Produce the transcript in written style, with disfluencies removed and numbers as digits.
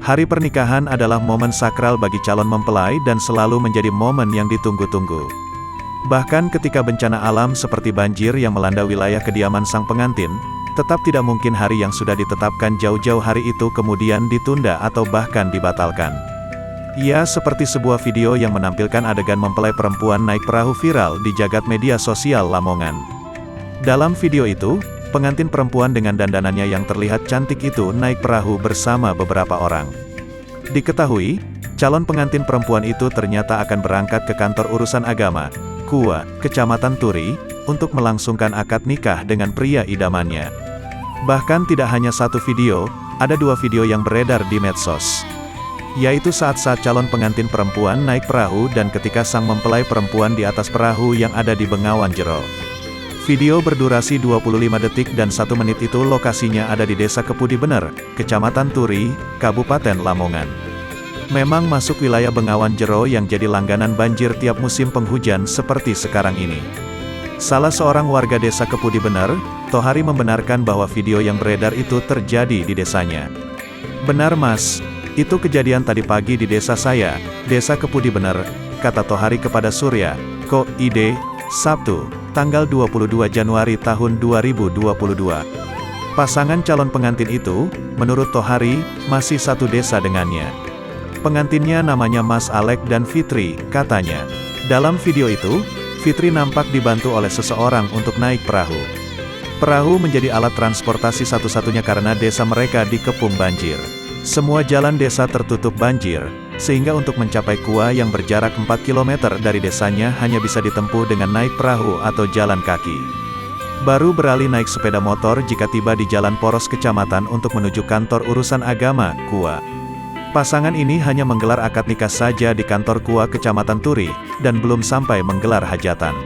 Hari pernikahan adalah momen sakral bagi calon mempelai dan selalu menjadi momen yang ditunggu-tunggu. Bahkan ketika bencana alam seperti banjir yang melanda wilayah kediaman sang pengantin, tetap tidak mungkin hari yang sudah ditetapkan jauh-jauh hari itu kemudian ditunda atau bahkan dibatalkan. Ya, seperti sebuah video yang menampilkan adegan mempelai perempuan naik perahu viral di jagat media sosial Lamongan. Dalam video itu, pengantin perempuan dengan dandanannya yang terlihat cantik itu naik perahu bersama beberapa orang. Diketahui, calon pengantin perempuan itu ternyata akan berangkat ke kantor urusan agama, KUA, Kecamatan Turi, untuk melangsungkan akad nikah dengan pria idamannya. Bahkan tidak hanya satu video, ada dua video yang beredar di medsos. Yaitu saat-saat calon pengantin perempuan naik perahu dan ketika sang mempelai perempuan di atas perahu yang ada di Bengawan Jero. Video berdurasi 25 detik dan 1 menit itu lokasinya ada di Desa Kepudi Bener, Kecamatan Turi, Kabupaten Lamongan. Memang masuk wilayah Bengawan Jero yang jadi langganan banjir tiap musim penghujan seperti sekarang ini. Salah seorang warga Desa Kepudi Bener, Tohari membenarkan bahwa video yang beredar itu terjadi di desanya. "Benar Mas, itu kejadian tadi pagi di desa saya, Desa Kepudi Bener," kata Tohari kepada Surya, Ko.id, Sabtu, tanggal 22 Januari tahun 2022. Pasangan calon pengantin itu, menurut Tohari, masih satu desa dengannya. Pengantinnya namanya Mas Alek dan Fitri, katanya. Dalam video itu, Fitri nampak dibantu oleh seseorang untuk naik perahu. Perahu menjadi alat transportasi satu-satunya karena desa mereka dikepung banjir. Semua jalan desa tertutup banjir, sehingga untuk mencapai KUA yang berjarak 4 km dari desanya hanya bisa ditempuh dengan naik perahu atau jalan kaki. Baru beralih naik sepeda motor jika tiba di jalan poros kecamatan untuk menuju kantor urusan agama, KUA. Pasangan ini hanya menggelar akad nikah saja di kantor KUA Kecamatan Turi, dan belum sampai menggelar hajatan.